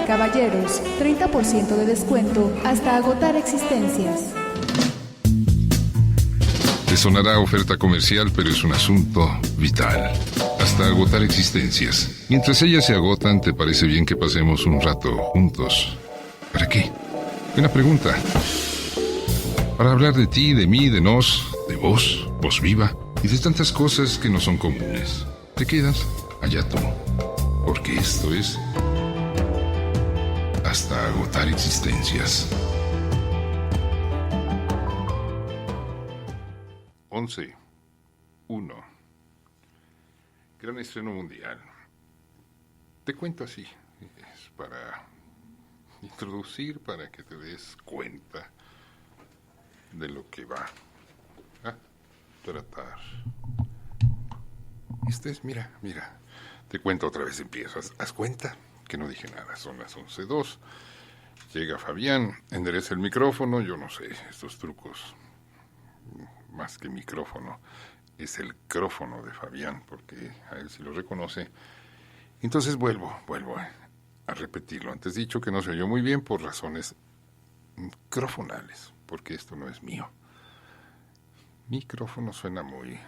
caballeros, 30% de descuento hasta agotar existencias. Te sonará oferta comercial, pero es un asunto vital. Hasta agotar existencias. Mientras ellas se agotan, ¿te parece bien que pasemos un rato juntos? ¿Para qué? Buena pregunta. Para hablar de ti, de mí, de nos, de vos, voz viva, y de tantas cosas que no son comunes. ¿Te quedas? Allá tú. Porque esto es Hasta agotar existencias. 11:1. Gran estreno mundial. Te cuento así. Es para introducir, para que te des cuenta de lo que va a tratar. Mira, te cuento otra vez, empiezo. Haz cuenta que no dije nada, son las 11:02. Llega Fabián, endereza el micrófono, yo no sé, estos trucos, más que micrófono, es el crófono de Fabián, porque a él sí lo reconoce. Entonces vuelvo a repetirlo. Antes dicho que no se oyó muy bien por razones microfonales, porque esto no es mío. Micrófono suena muy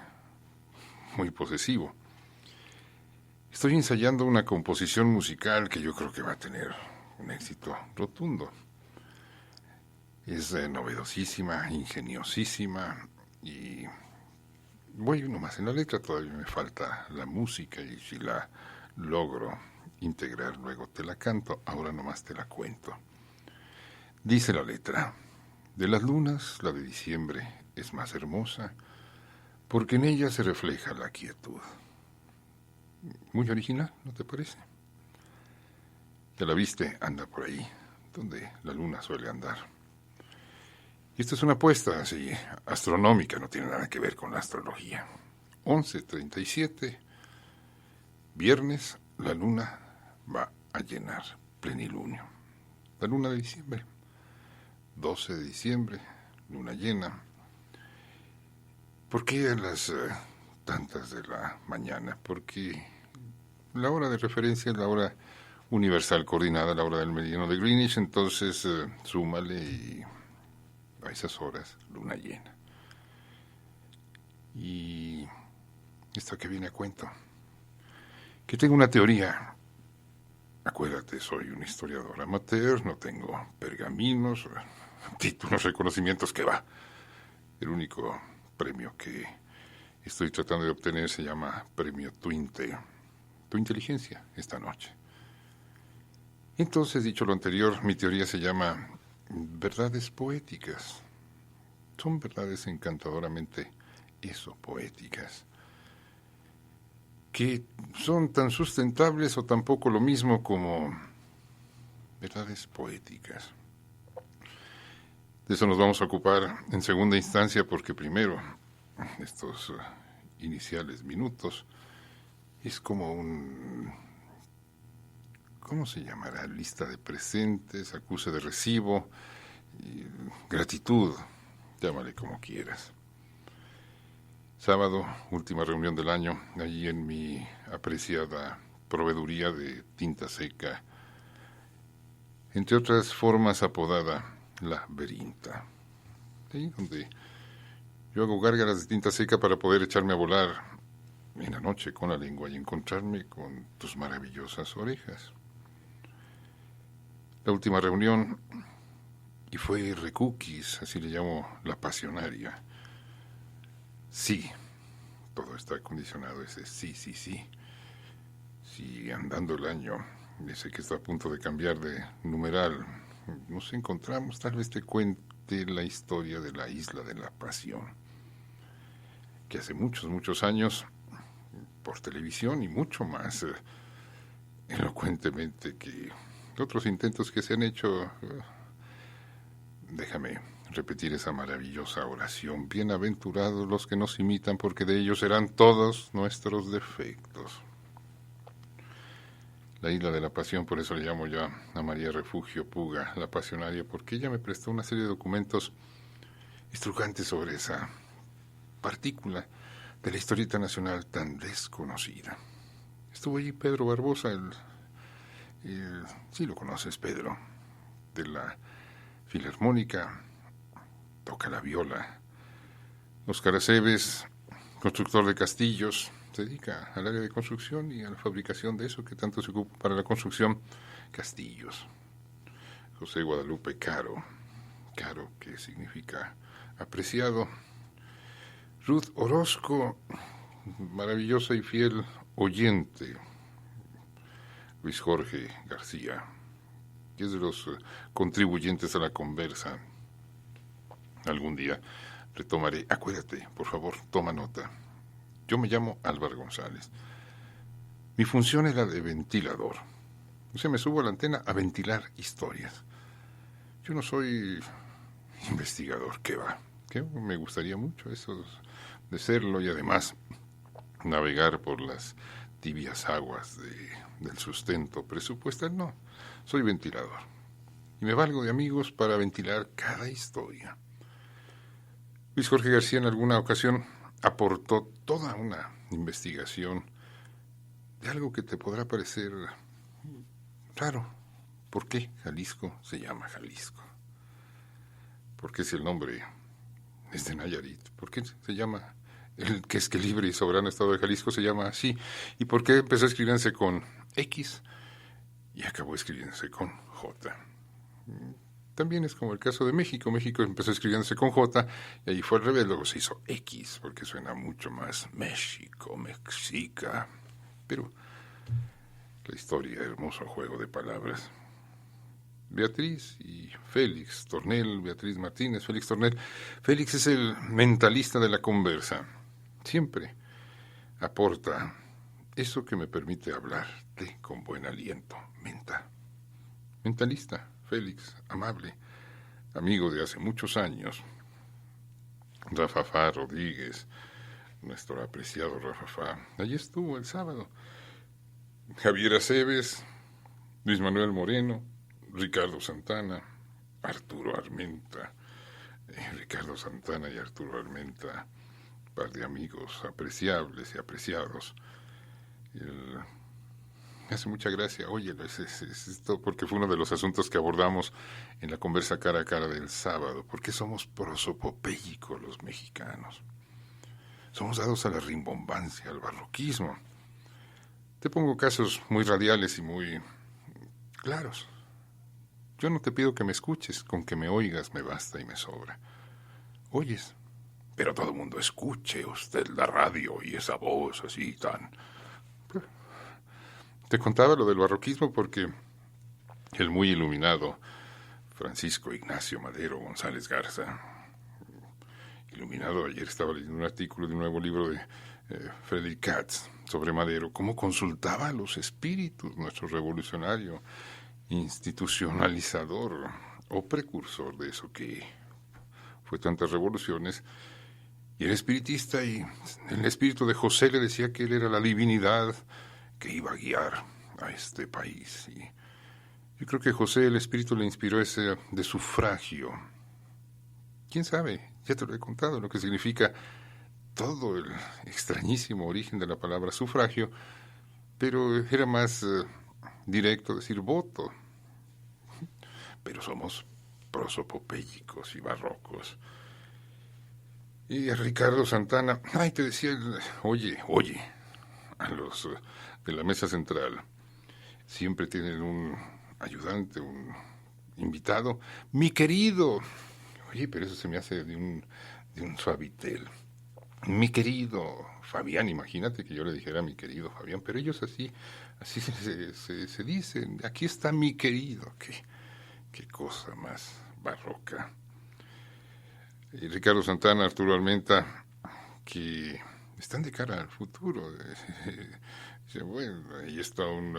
posesivo. Estoy ensayando una composición musical que yo creo que va a tener un éxito rotundo. Es novedosísima, ingeniosísima, y voy nomás en la letra, todavía me falta la música, y si la logro integrar luego te la canto, ahora nomás te la cuento. Dice la letra: de las lunas, la de diciembre es más hermosa, porque en ella se refleja la quietud. Muy original, ¿no te parece? Ya la viste, anda por ahí, donde la luna suele andar. Y esta es una apuesta así, astronómica, no tiene nada que ver con la astrología. 11:37, viernes, la luna va a llenar plenilunio. La luna de diciembre, 12 de diciembre, luna llena. ¿Por qué a las tantas de la mañana? Porque la hora de referencia es la hora universal coordinada, la hora del meridiano de Greenwich, entonces súmale y a esas horas, luna llena. Y esto que viene a cuento, que tengo una teoría. Acuérdate, soy un historiador amateur, no tengo pergaminos, títulos, reconocimientos, que va. El único premio que estoy tratando de obtener se llama Premio Tuinte, tu inteligencia, esta noche. Entonces, dicho lo anterior, mi teoría se llama verdades poéticas. Son verdades encantadoramente poéticas, que son tan sustentables o tampoco lo mismo como verdades poéticas. De eso nos vamos a ocupar en segunda instancia, porque primero, estos iniciales minutos, es como ¿cómo se llamará? Lista de presentes, acuse de recibo, gratitud, llámale como quieras. Sábado, última reunión del año, allí en mi apreciada proveeduría de tinta seca, entre otras formas apodada La Berinta, ahí donde yo hago gárgaras de tinta seca para poder echarme a volar en la noche con la lengua y encontrarme con tus maravillosas orejas. La última reunión, y fue Recuquis, así le llamo la pasionaria. Sí, todo está condicionado, ese sí. Si andando el año, ese que está a punto de cambiar de numeral, nos encontramos, tal vez te cuente la historia de la Isla de la Pasión, que hace muchos años, por televisión y mucho más elocuentemente que otros intentos que se han hecho. Déjame repetir esa maravillosa oración: bienaventurados los que nos imitan, porque de ellos serán todos nuestros defectos. La Isla de la Pasión, por eso le llamo yo a María Refugio Puga, la pasionaria, porque ella me prestó una serie de documentos estrujantes sobre esa partícula de la historieta nacional tan desconocida. Estuvo allí Pedro Barbosa, Sí lo conoces, Pedro, de la Filarmónica, toca la viola. Óscar Aceves, constructor de castillos, se dedica al área de construcción y a la fabricación de eso que tanto se ocupa para la construcción, castillos. José Guadalupe Caro, Caro que significa apreciado. Ruth Orozco, maravillosa y fiel oyente. Luis Jorge García, que es de los contribuyentes a la conversa. Algún día retomaré. Acuérdate, por favor, toma nota. Yo me llamo Álvaro González. Mi función es la de ventilador. O sea, me subo a la antena a ventilar historias. Yo no soy investigador, ¿qué va? Que me gustaría mucho eso de serlo y además navegar por las tibias aguas del sustento presupuestal. No, soy ventilador. Y me valgo de amigos para ventilar cada historia. Luis Jorge García en alguna ocasión aportó toda una investigación de algo que te podrá parecer raro. ¿Por qué Jalisco se llama Jalisco? ¿Por qué si el nombre es de Nayarit? ¿Por qué se llama el que es que libre y soberano estado de Jalisco se llama así? ¿Y por qué empezó a escribirse con X y acabó escribiéndose con J? También es como el caso de México. México empezó escribiéndose con J y ahí fue al revés, luego se hizo X porque suena mucho más México, Mexica. Pero la historia, hermoso juego de palabras. Beatriz y Félix Tornel, Beatriz Martínez, Félix Tornel. Félix es el mentalista de la conversa. Siempre aporta eso que me permite hablarte con buen aliento. Mentalista, Félix, amable, amigo de hace muchos años. Rafa Fá Rodríguez, nuestro apreciado Rafa Fá. Allí estuvo el sábado. Javier Aceves, Luis Manuel Moreno, Ricardo Santana, Arturo Armenta. Ricardo Santana y Arturo Armenta, par de amigos apreciables y apreciados. Me hace mucha gracia, óyelo, es esto porque fue uno de los asuntos que abordamos en la conversa cara a cara del sábado. ¿Por qué somos prosopopéyicos los mexicanos? Somos dados a la rimbombancia, al barroquismo. Te pongo casos muy radiales y muy claros. Yo no te pido que me escuches, con que me oigas me basta y me sobra. Oyes, pero todo el mundo escuche usted la radio y esa voz así tan... Te contaba lo del barroquismo porque el muy iluminado Francisco Ignacio Madero González Garza, iluminado, ayer estaba leyendo un artículo de un nuevo libro de Frederick Katz sobre Madero, cómo consultaba a los espíritus, nuestro revolucionario, institucionalizador o precursor de eso que fue tantas revoluciones, y era espiritista, y el espíritu de José le decía que él era la divinidad que iba a guiar a este país. Y yo creo que José, el espíritu, le inspiró ese de sufragio. ¿Quién sabe? Ya te lo he contado, lo que significa todo el extrañísimo origen de la palabra sufragio, pero era más directo decir voto. Pero somos prosopopéyicos y barrocos. Y a Ricardo Santana, te decía, oye, a los de la mesa central, siempre tienen un ayudante, un invitado, mi querido, oye, pero eso se me hace de un suavitel, mi querido Fabián, imagínate que yo le dijera mi querido Fabián, pero ellos así se dicen, aquí está mi querido, qué cosa más barroca. Y Ricardo Santana, Arturo Armenta, que están de cara al futuro. Bueno, ahí está un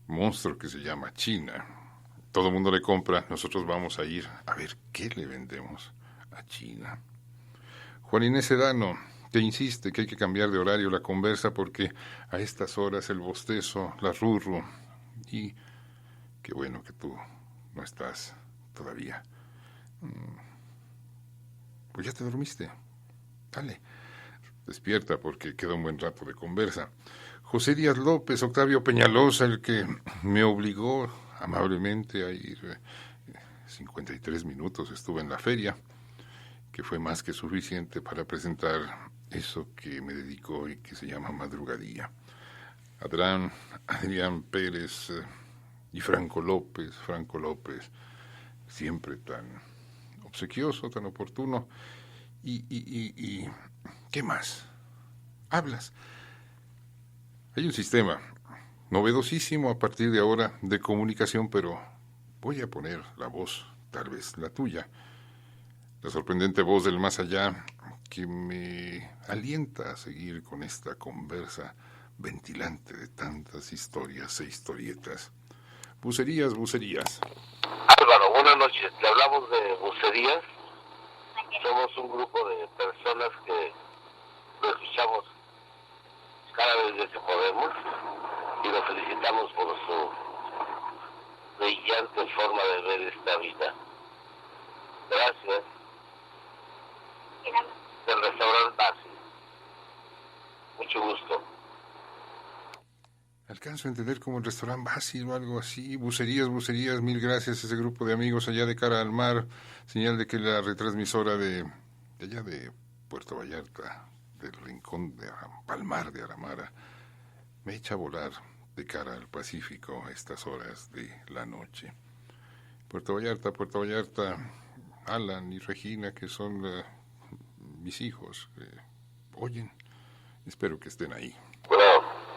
monstruo que se llama China. Todo el mundo le compra, nosotros vamos a ir a ver qué le vendemos a China. Juan Inés Sedano, que insiste que hay que cambiar de horario la conversa porque a estas horas el bostezo, la rurru, y qué bueno que tú no estás todavía. Pues ya te dormiste. Dale, despierta porque queda un buen rato de conversa. José Díaz López, Octavio Peñalosa, el que me obligó amablemente a ir. 53 minutos estuve en la feria, que fue más que suficiente para presentar eso que me dedico y que se llama Madrugadía. Adrián Pérez y Franco López, siempre tan obsequioso, tan oportuno. Y ¿qué más? Hablas. Hay un sistema novedosísimo a partir de ahora de comunicación, pero voy a poner la voz, tal vez la tuya, la sorprendente voz del más allá que me alienta a seguir con esta conversa ventilante de tantas historias e historietas. Bucerías. Álvaro, buenas noches. Le hablamos de Bucerías. Somos un grupo de personas que lo escuchamos cada vez que podemos y lo felicitamos por su brillante forma de ver esta vida. Gracias. Del restaurante Basil. Mucho gusto. Alcanzo a entender como el restaurante Basil o algo así. Bucerías, mil gracias a ese grupo de amigos allá de cara al mar. Señal de que la retransmisora de allá de Puerto Vallarta, del rincón de Palmar de Aramara, me echa a volar de cara al Pacífico a estas horas de la noche. Puerto Vallarta, Alan y Regina, que son mis hijos, oyen, espero que estén ahí. Bueno.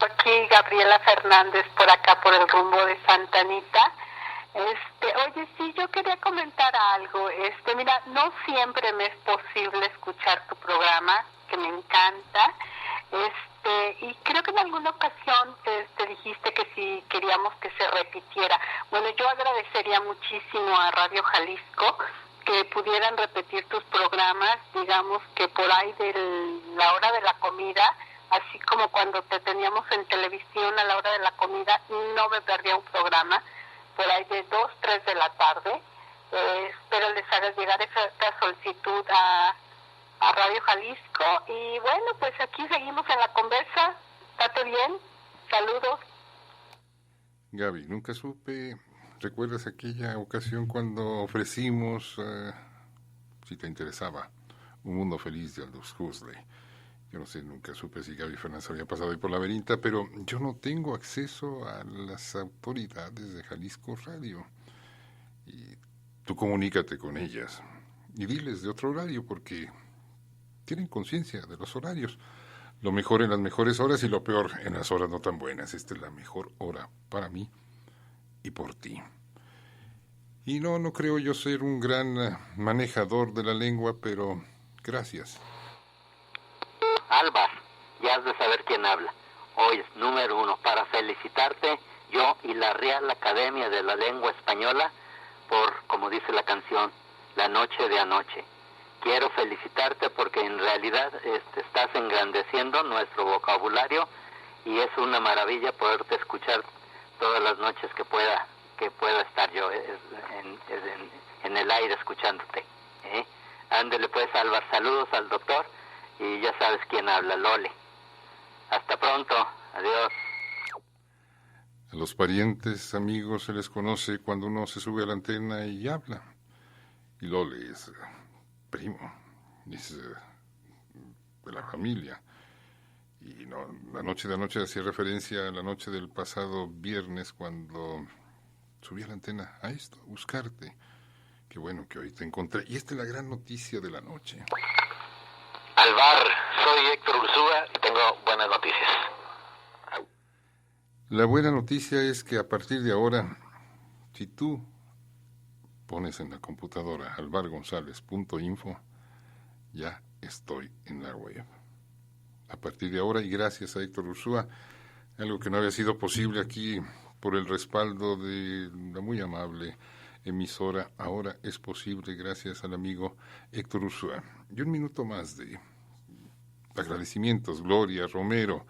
Aquí Gabriela Fernández, por acá por el rumbo de Santa Anita. Oye, sí, yo quería comentar algo. Mira, no siempre me es posible escuchar tu programa, que me encanta. Y creo que en alguna ocasión dijiste que si queríamos que se repitiera. Bueno, yo agradecería muchísimo a Radio Jalisco que pudieran repetir tus programas, digamos que por ahí de la hora de la comida, así como cuando te teníamos en televisión a la hora de la comida, no me perdía un programa, por ahí de 2, 3 de la tarde. Espero les hagas llegar esta solicitud a Radio Jalisco. Y bueno, pues aquí seguimos en la conversa. Estate bien. Saludos. Gaby, nunca supe, ¿recuerdas aquella ocasión cuando ofrecimos, si te interesaba, Un Mundo Feliz de Aldous Huxley? Yo no sé, nunca supe si Gaby Fernández había pasado ahí por la Verinta, pero yo no tengo acceso a las autoridades de Jalisco Radio. Y tú comunícate con ellas y diles de otro horario, porque tienen conciencia de los horarios. Lo mejor en las mejores horas y lo peor en las horas no tan buenas. Esta es la mejor hora para mí y por ti. Y no creo yo ser un gran manejador de la lengua, pero gracias. Alba, ya has de saber quién habla. Hoy es número 1 para felicitarte, yo y la Real Academia de la Lengua Española, por, como dice la canción, La Noche de Anoche. Quiero felicitarte porque en realidad estás engrandeciendo nuestro vocabulario y es una maravilla poderte escuchar todas las noches que pueda estar yo en el aire escuchándote. Ándele pues, Álvaro, saludos al doctor y ya sabes quién habla, Lole. Hasta pronto, adiós. A los parientes, amigos, se les conoce cuando uno se sube a la antena y habla. Y Lole es primo, es de la familia. Y no, la noche de anoche hacía referencia a la noche del pasado viernes cuando subí a la antena a esto, a buscarte. Qué bueno que hoy te encontré. Y esta es la gran noticia de la noche. Alvar, soy Héctor Ursúa y tengo buenas noticias. La buena noticia es que a partir de ahora, si tú pones en la computadora alvargonzalez.info, ya estoy en la web. A partir de ahora, y gracias a Héctor Ursúa, algo que no había sido posible aquí por el respaldo de la muy amable emisora, ahora es posible gracias al amigo Héctor Ursúa. Y un minuto más de agradecimientos. Gloria Romero,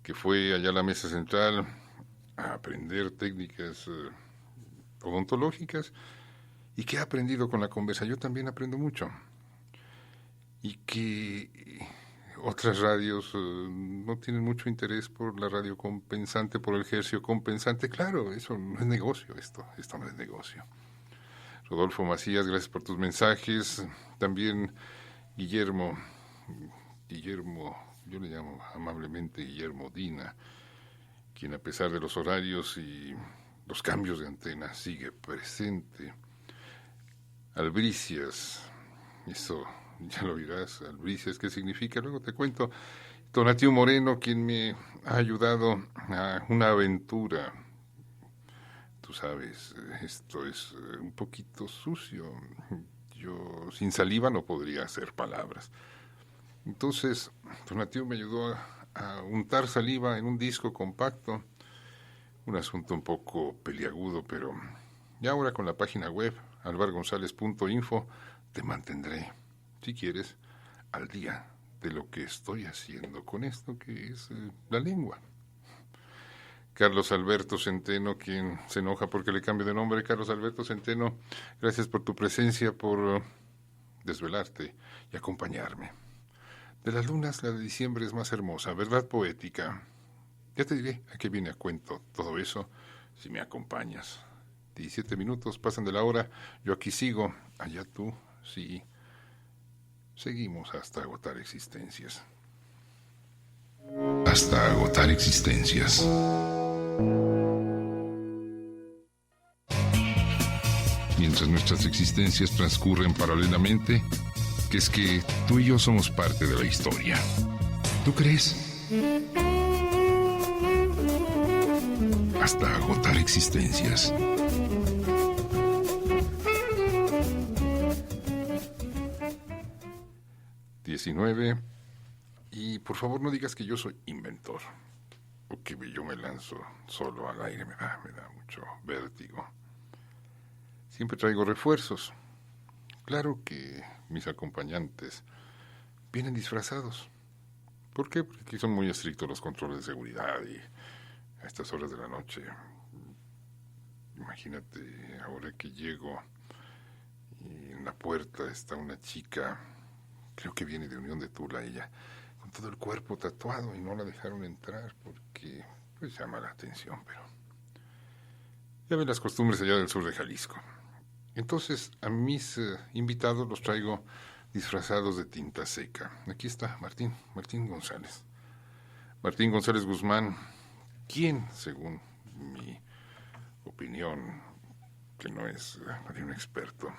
que fue allá a la mesa central a aprender técnicas odontológicas y que ha aprendido con la conversa. Yo también aprendo mucho. Y que otras radios no tienen mucho interés por la radio compensante, por el hercio compensante. Claro, eso no es negocio, esto no es negocio. Rodolfo Macías, gracias por tus mensajes. También Guillermo, yo le llamo amablemente Guillermo Dina, quien a pesar de los horarios y los cambios de antena sigue presente. Albricias, eso ya lo dirás, Albricias, ¿qué significa? Luego te cuento. Tonatiu Moreno, quien me ha ayudado a una aventura. Tú sabes, esto es un poquito sucio. Yo sin saliva no podría hacer palabras. Entonces, Tonatiu me ayudó a untar saliva en un disco compacto. Un asunto un poco peliagudo, pero ya ahora con la página web alvargonzalez.info te mantendré, si quieres, al día de lo que estoy haciendo con esto que es la lengua. Carlos Alberto Centeno, quien se enoja porque le cambio de nombre. Carlos Alberto Centeno, gracias por tu presencia, por desvelarte y acompañarme. De las lunas, la de diciembre es más hermosa, ¿verdad poética? Ya te diré a qué viene a cuento todo eso, si me acompañas. 17 minutos pasan de la hora, yo aquí sigo, allá tú, sí. Seguimos hasta agotar existencias. Hasta agotar existencias. Mientras nuestras existencias transcurren paralelamente, que es que tú y yo somos parte de la historia. ¿Tú crees? Hasta agotar existencias. Y por favor no digas que yo soy inventor o que yo me lanzo solo al aire, me da mucho vértigo. Siempre traigo refuerzos. Claro que mis acompañantes vienen disfrazados. ¿Por qué? Porque aquí son muy estrictos los controles de seguridad y a estas horas de la noche, imagínate ahora que llego y en la puerta está una chica, creo que viene de Unión de Tula ella, con todo el cuerpo tatuado y no la dejaron entrar porque pues llama la atención, pero ya ven las costumbres allá del sur de Jalisco. Entonces a mis invitados los traigo disfrazados de tinta seca. Aquí está Martín González. Martín González Guzmán, quien, según mi opinión, que no es de un experto,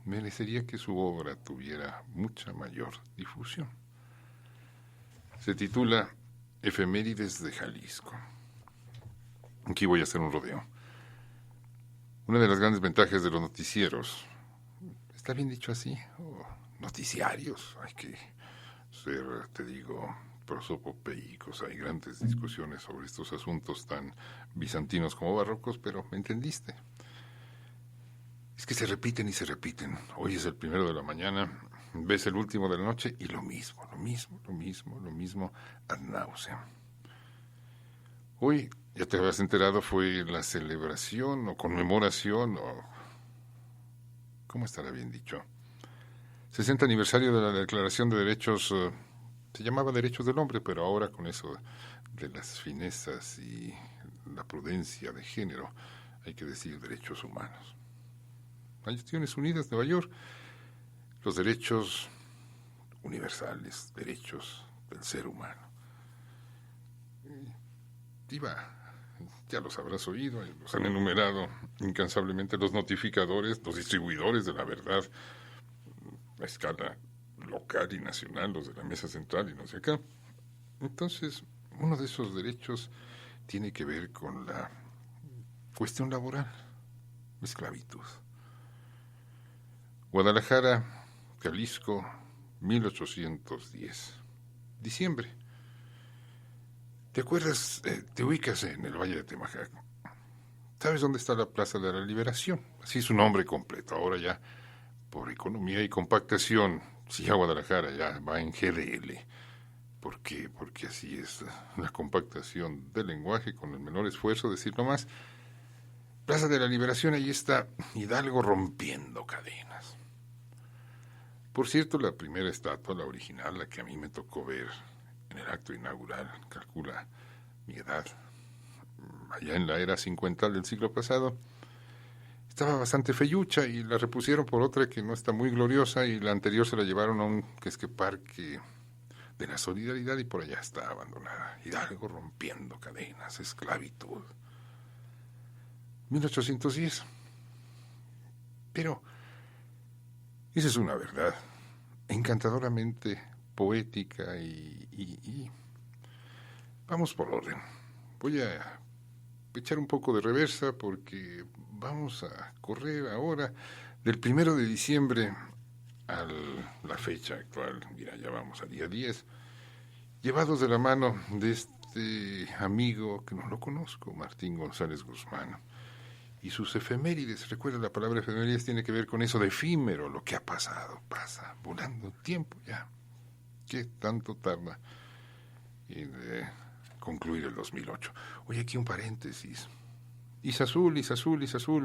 merecería que su obra tuviera mucha mayor difusión. Se titula Efemérides de Jalisco. Aquí voy a hacer un rodeo. Una de las grandes ventajas de los noticieros, ¿está bien dicho así? Noticiarios, hay que ser, te digo, prosopopeicos. Hay grandes discusiones sobre estos asuntos tan bizantinos como barrocos, pero ¿me entendiste? Es que se repiten y se repiten. Hoy es el 1 de la mañana, ves el último de la noche y lo mismo, ad nauseam. Hoy, ya te habrás enterado, fue la celebración o conmemoración, o ¿cómo estará bien dicho? 60 aniversario de la Declaración de Derechos, se llamaba Derechos del Hombre, pero ahora con eso de las finezas y la prudencia de género, hay que decir derechos humanos. Naciones Unidas, Nueva York, los derechos universales, derechos del ser humano. Ya los habrás oído, los han enumerado incansablemente los notificadores, los distribuidores de la verdad, a escala local y nacional, los de la mesa central y no sé acá. Entonces, uno de esos derechos tiene que ver con la cuestión laboral, esclavitud. Guadalajara, Jalisco, 1810. Diciembre. ¿Te acuerdas? Te ubicas en el Valle de Temajac. ¿Sabes dónde está la Plaza de la Liberación? Así es su nombre completo. Ahora ya, por economía y compactación, si ya Guadalajara ya va en GDL. ¿Por qué? Porque así es la compactación del lenguaje con el menor esfuerzo, decirlo más. Plaza de la Liberación, ahí está Hidalgo rompiendo cadenas. Por cierto, la primera estatua, la original, la que a mí me tocó ver en el acto inaugural, calcula mi edad, allá en la era 50 del siglo pasado, estaba bastante feyucha y la repusieron por otra que no está muy gloriosa, y la anterior se la llevaron a un parque de la Solidaridad y por allá está abandonada. Hidalgo rompiendo cadenas, esclavitud. 1810. Pero esa es una verdad encantadoramente poética y vamos por orden. Voy a echar un poco de reversa porque vamos a correr ahora del 1 de diciembre a la fecha actual. Mira, ya vamos al día 10, llevados de la mano de este amigo que no lo conozco, Martín González Guzmán, y sus efemérides. Recuerda, la palabra efemérides tiene que ver con eso de efímero, lo que ha pasado, pasa, volando tiempo ya. ¿Qué tanto tarda en concluir el 2008? Oye, aquí un paréntesis. Izazul,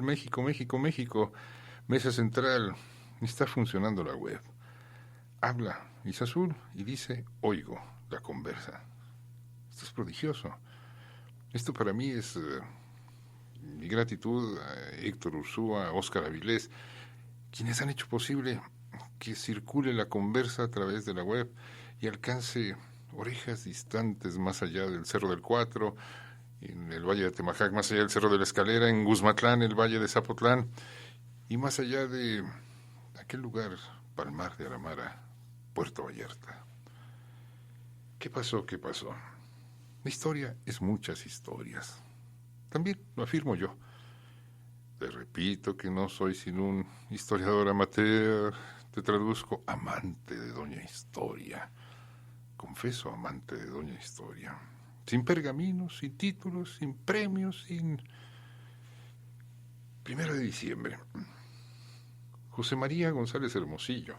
México, México, México, Mesa Central, está funcionando la web. Habla Izazul y dice, oigo, la conversa. Esto es prodigioso. Esto para mí es mi gratitud a Héctor Ursúa, a Óscar Avilés, quienes han hecho posible que circule la conversa a través de la web y alcance orejas distantes más allá del Cerro del Cuatro, en el Valle de Temajac, más allá del Cerro de la Escalera, en Guzmatlán, el Valle de Zapotlán, y más allá de aquel lugar, Palmar de Aramara, Puerto Vallarta. ¿Qué pasó? ¿Qué pasó? La historia es muchas historias. También lo afirmo yo. Te repito que no soy sino un historiador amateur, te traduzco, amante de Doña Historia. Confeso, amante de Doña Historia. Sin pergaminos, sin títulos, sin premios, sin... 1 de diciembre. José María González Hermosillo,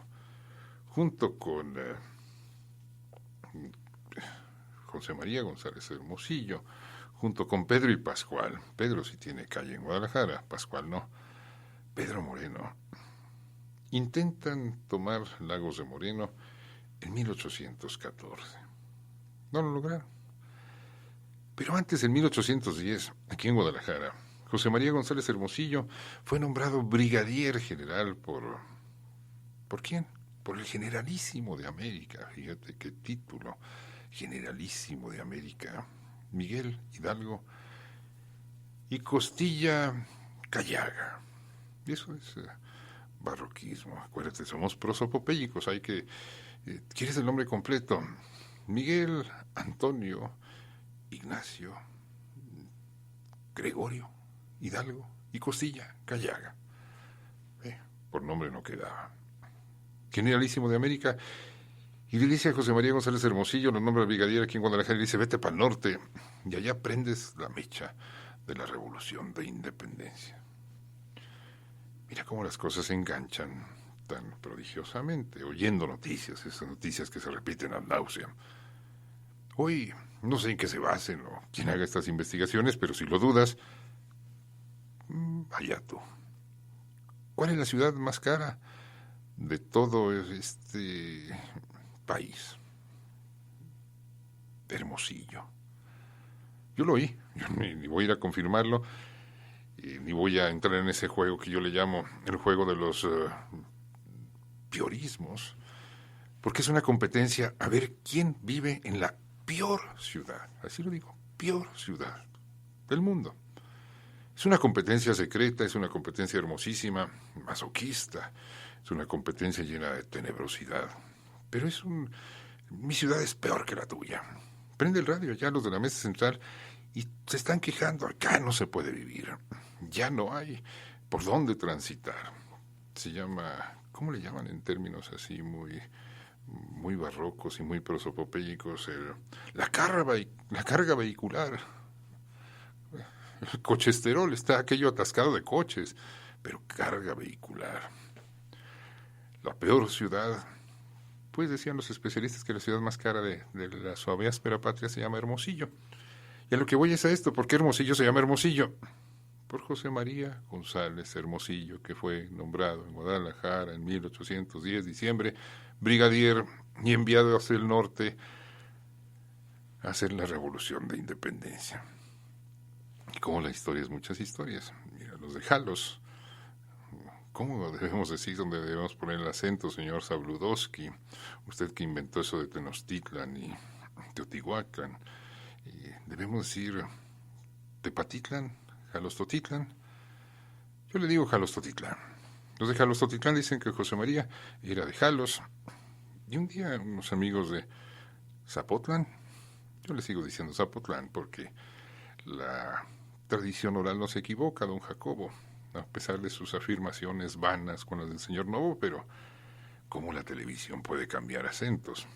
junto con José María González Hermosillo, junto con Pedro y Pascual. Pedro sí tiene calle en Guadalajara, Pascual no. Pedro Moreno. Intentan tomar Lagos de Moreno en 1814. No lo lograron. Pero antes, en 1810, aquí en Guadalajara, José María González Hermosillo fue nombrado brigadier general ¿por quién? Por el Generalísimo de América. Fíjate qué título, Generalísimo de América. Miguel Hidalgo y Costilla Callaga. Y eso es barroquismo. Acuérdate, somos prosopopéyicos. Hay que... ¿quieres el nombre completo? Miguel Antonio Ignacio Gregorio Hidalgo y Costilla Callaga. Por nombre no quedaba. Generalísimo de América. Y le dice a José María González Hermosillo, lo nombra brigadier aquí en Guadalajara, y le dice, vete para el norte, y allá prendes la mecha de la revolución de independencia. Mira cómo las cosas se enganchan tan prodigiosamente, oyendo noticias, esas noticias que se repiten ad nauseam. Hoy, no sé en qué se basen o quién haga estas investigaciones, pero si lo dudas, allá tú. ¿Cuál es la ciudad más cara de todo este país? Hermosillo. Yo lo oí, yo ni voy a ir a confirmarlo, ni voy a entrar en ese juego que yo le llamo el juego de los piorismos, porque es una competencia a ver quién vive en la peor ciudad, así lo digo, peor ciudad del mundo. Es una competencia secreta, es una competencia hermosísima, masoquista, es una competencia llena de tenebrosidad, pero mi ciudad es peor que la tuya. Prende el radio ya los de la mesa central y se están quejando, acá no se puede vivir, ya no hay por dónde transitar. Se llama, ¿cómo le llaman en términos así muy barrocos y muy prosopopélicos? La carga vehicular. El cochesterol, está aquello atascado de coches, pero carga vehicular. La peor ciudad, pues decían los especialistas que la ciudad más cara de la suave áspera patria se llama Hermosillo. Y a lo que voy es a esto, ¿por qué Hermosillo se llama Hermosillo? por José María González Hermosillo, que fue nombrado en Guadalajara en 1810, diciembre, brigadier y enviado hacia el norte a hacer la revolución de independencia. Y como la historia es muchas historias, mira, los de Jalos, ¿cómo debemos decir dónde debemos poner el acento, señor Zabludowski? Usted que inventó eso de Tenochtitlan y Teotihuacán. Debemos decir Tepatitlán, Jalostotitlán. Yo le digo Jalostotitlán. Los de Jalostotitlán dicen que José María era de Jalos. Y un día unos amigos de Zapotlán, yo le sigo diciendo Zapotlán porque la tradición oral no se equivoca, don Jacobo, a pesar de sus afirmaciones vanas con las del señor Novo, pero ¿cómo la televisión puede cambiar acentos?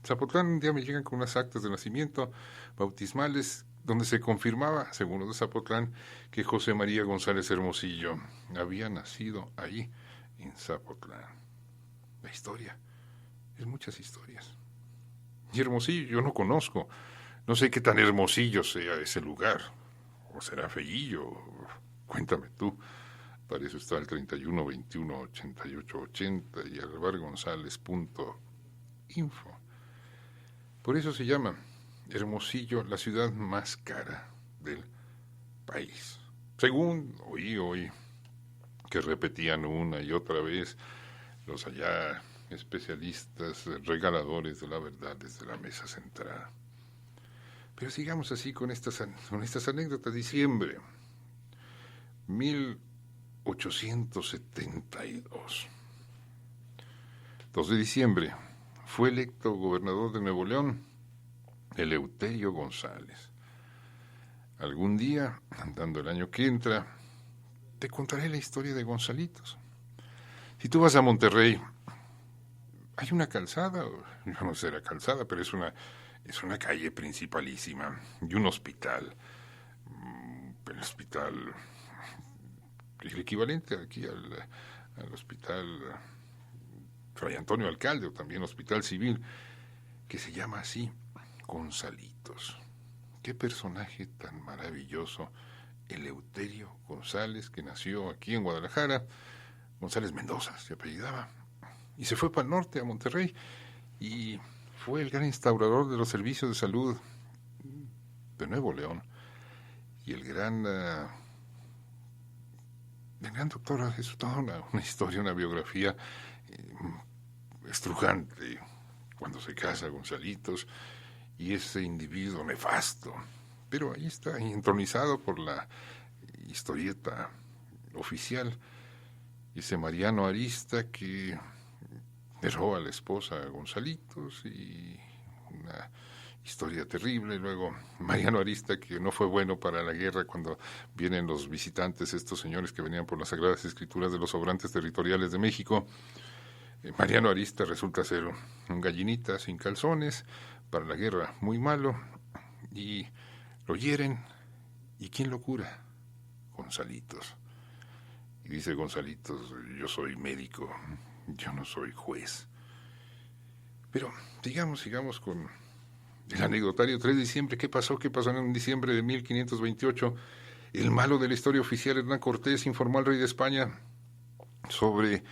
Zapotlán, un día me llegan con unas actas de nacimiento bautismales donde se confirmaba, según los de Zapotlán, que José María González Hermosillo había nacido ahí, en Zapotlán. La historia es muchas historias. Y Hermosillo yo no conozco, no sé qué tan Hermosillo sea ese lugar, o será feillo, cuéntame tú. Para eso está el 31 21 88 80 y alvargonzalez.info. Por eso se llama Hermosillo la ciudad más cara del país. Según oí hoy que repetían una y otra vez los allá especialistas, regaladores de la verdad desde la mesa central. Pero sigamos así con estas anécdotas. Diciembre 1872. 2 de diciembre. Fue electo gobernador de Nuevo León, Eleuterio González. Algún día, andando el año que entra, te contaré la historia de Gonzalitos. Si tú vas a Monterrey, hay una calzada, yo no sé la calzada, pero es una calle principalísima y un hospital. El hospital, el equivalente aquí al hospital Fray Antonio Alcalde, o también Hospital Civil, que se llama así, Gonzalitos. Qué personaje tan maravilloso, Eleuterio González, que nació aquí en Guadalajara, González Mendoza se apellidaba, y se fue para el norte, a Monterrey, y fue el gran instaurador de los servicios de salud de Nuevo León, y el gran doctor. Es toda una historia, una biografía estrujante cuando se casa Gonzalitos y ese individuo nefasto, pero ahí está entronizado por la historieta oficial, ese Mariano Arista que le roba a la esposa a Gonzalitos, y una historia terrible. Luego Mariano Arista, que no fue bueno para la guerra cuando vienen los visitantes, estos señores que venían por las Sagradas Escrituras de los sobrantes territoriales de México. Mariano Arista resulta ser un gallinita sin calzones, para la guerra muy malo, y lo hieren. ¿Y quién lo cura? Gonzalitos. Y dice Gonzalitos: yo soy médico, yo no soy juez. Pero sigamos con el anecdotario. 3 de diciembre, ¿qué pasó? ¿Qué pasó en diciembre de 1528? El malo de la historia oficial, Hernán Cortés, informó al rey de España sobre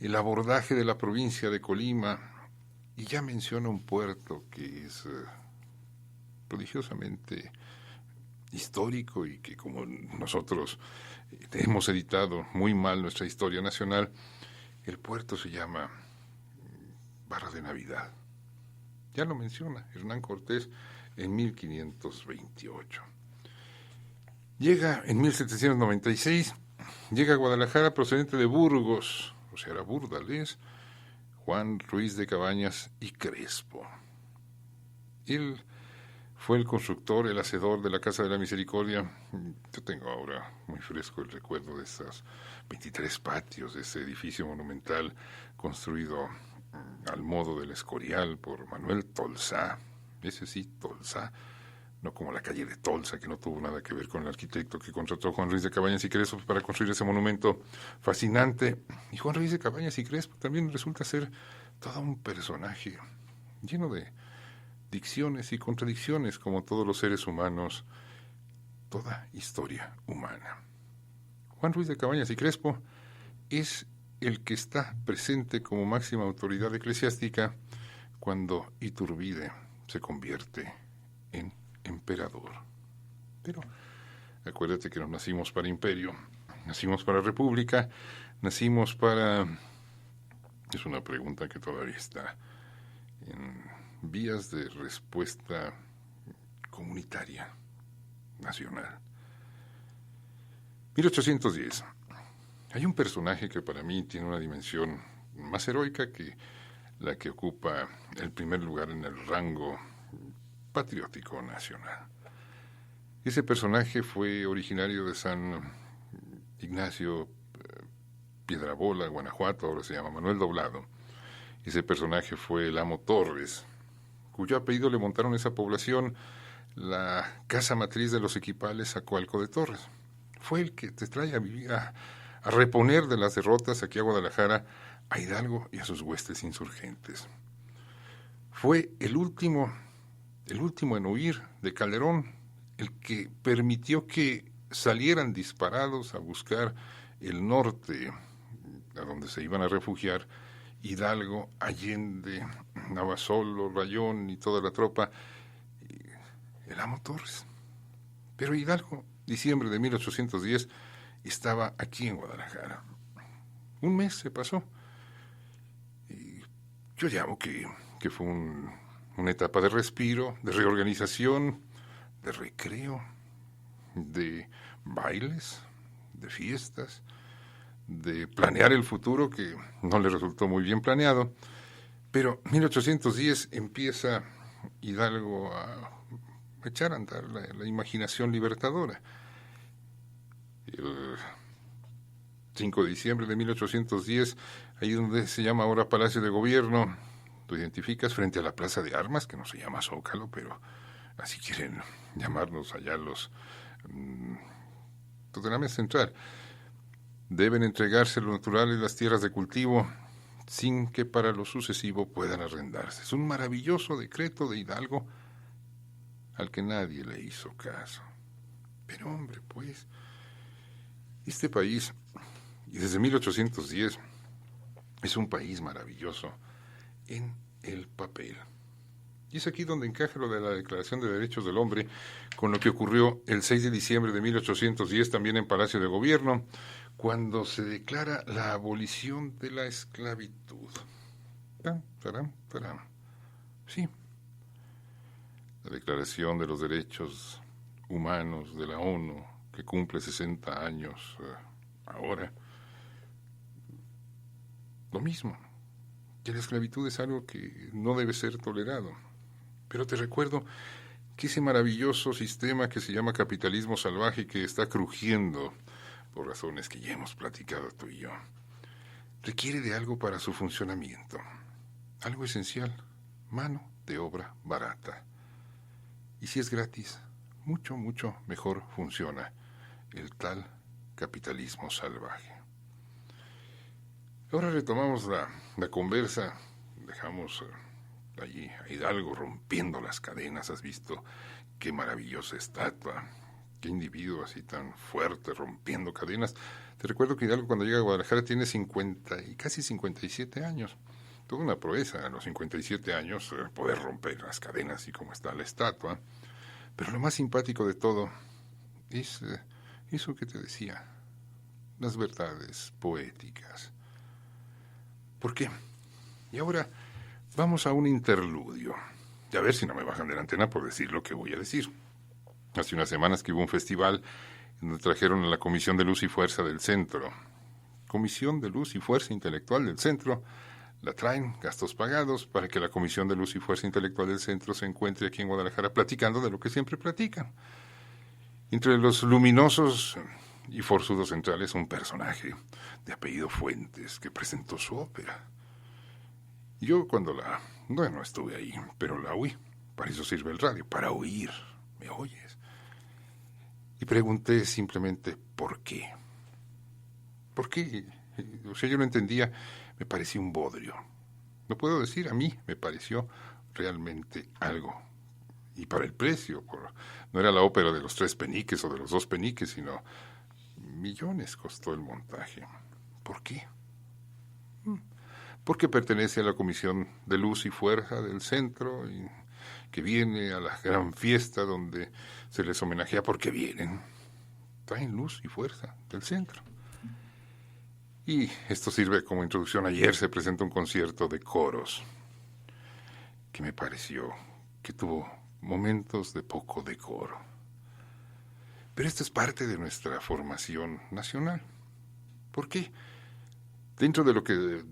el abordaje de la provincia de Colima, y ya menciona un puerto que es prodigiosamente histórico, y que, como nosotros hemos editado muy mal nuestra historia nacional, el puerto se llama Barra de Navidad. Ya lo menciona Hernán Cortés en 1528. Llega en 1796, llega a Guadalajara procedente de Burgos, o sea, era burdalés, Juan Ruiz de Cabañas y Crespo. Él fue el constructor, el hacedor de la Casa de la Misericordia. Yo tengo ahora muy fresco el recuerdo de esos 23 patios, de ese edificio monumental construido al modo del Escorial por Manuel Tolsá. Ese sí, Tolsá, no como la calle de Tolsa, que no tuvo nada que ver con el arquitecto que contrató Juan Ruiz de Cabañas y Crespo para construir ese monumento fascinante. Y Juan Ruiz de Cabañas y Crespo también resulta ser todo un personaje lleno de dicciones y contradicciones, como todos los seres humanos. toda historia humana. Juan Ruiz de Cabañas y Crespo es el que está presente como máxima autoridad eclesiástica cuando Iturbide se convierte en emperador. Pero acuérdate que no nacimos para imperio, nacimos para república, nacimos para... Es una pregunta que todavía está en vías de respuesta comunitaria, nacional. 1810. Hay un personaje que para mí tiene una dimensión más heroica que la que ocupa el primer lugar en el rango patriótico nacional. Ese personaje fue originario de San Ignacio, Piedrabola, Guanajuato, ahora se llama Manuel Doblado. Ese personaje fue el amo Torres, cuyo apellido le montaron a esa población la casa matriz de los equipales Zacualco de Torres. Fue el que te trae a vivir, a reponer de las derrotas aquí a Guadalajara, a Hidalgo y a sus huestes insurgentes. Fue el último en huir de Calderón, el que permitió que salieran disparados a buscar el norte, a donde se iban a refugiar Hidalgo, Allende, Navasolo, Rayón y toda la tropa, el amo Torres. Pero Hidalgo, diciembre de 1810, estaba aquí en Guadalajara. Un mes se pasó. Y yo llamo que fue una etapa de respiro, de reorganización, de recreo, de bailes, de fiestas, de planear el futuro, que no le resultó muy bien planeado. Pero 1810 empieza Hidalgo a echar a andar la imaginación libertadora. El 5 de diciembre de 1810, ahí donde se llama ahora Palacio de Gobierno, tú identificas frente a la Plaza de Armas, que no se llama Zócalo, pero así quieren llamarnos allá los Totename Central. Deben entregarse lo natural y las tierras de cultivo sin que para lo sucesivo puedan arrendarse. Es un maravilloso decreto de Hidalgo al que nadie le hizo caso. Pero hombre, pues, este país, y desde 1810, es un país maravilloso en el papel. Y es aquí donde encaja lo de la Declaración de Derechos del Hombre con lo que ocurrió el 6 de diciembre de 1810 también en Palacio de Gobierno, cuando se declara la abolición de la esclavitud. Sí. La Declaración de los Derechos Humanos de la ONU, que cumple 60 años ahora. Lo mismo, que la esclavitud es algo que no debe ser tolerado. Pero te recuerdo que ese maravilloso sistema que se llama capitalismo salvaje y que está crujiendo por razones que ya hemos platicado tú y yo, requiere de algo para su funcionamiento. Algo esencial, mano de obra barata. Y si es gratis, mucho, mucho mejor funciona el tal capitalismo salvaje. Ahora retomamos la conversa, dejamos allí a Hidalgo rompiendo las cadenas. ¿Has visto qué maravillosa estatua? Qué individuo así tan fuerte rompiendo cadenas. Te recuerdo que Hidalgo cuando llega a Guadalajara tiene 50 y casi 57 años. Toda una proeza a los 57 años poder romper las cadenas así como está la estatua. Pero lo más simpático de todo es eso que te decía, las verdades poéticas. ¿Por qué? Y ahora vamos a un interludio. Y a ver si no me bajan de la antena por decir lo que voy a decir. Hace unas semanas que hubo un festival donde trajeron a la Comisión de Luz y Fuerza del Centro. Comisión de Luz y Fuerza Intelectual del Centro. La traen, gastos pagados, para que la Comisión de Luz y Fuerza Intelectual del Centro se encuentre aquí en Guadalajara platicando de lo que siempre platican. Entre los luminosos y forzudos centrales, un personaje de apellido Fuentes que presentó su ópera. Yo cuando no estuve ahí, pero la oí. Para eso sirve el radio, para oír. ¿Me oyes? Y pregunté simplemente, ¿por qué? ¿Por qué? O sea, yo no entendía. Me parecía un bodrio. No puedo decir, a mí me pareció realmente algo y para el precio. No era la ópera de los 3 peniques o de los 2 peniques, sino millones costó el montaje. ¿Por qué? Porque pertenece a la Comisión de Luz y Fuerza del Centro, y que viene a la gran fiesta donde se les homenajea porque vienen. Traen luz y fuerza del centro. Y esto sirve como introducción. Ayer se presentó un concierto de coros que me pareció que tuvo momentos de poco decoro. Pero esto es parte de nuestra formación nacional. ¿Por qué? Dentro de lo que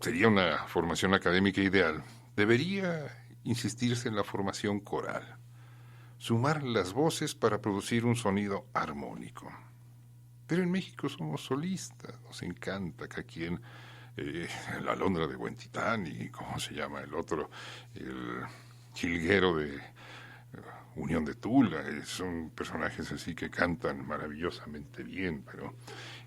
sería una formación académica ideal, debería insistirse en la formación coral, sumar las voces para producir un sonido armónico. Pero en México somos solistas, nos encanta que aquí en la Alondra de Huentitán y ¿cómo se llama el otro? El jilguero de Unión de Tula, son personajes así que cantan maravillosamente bien, pero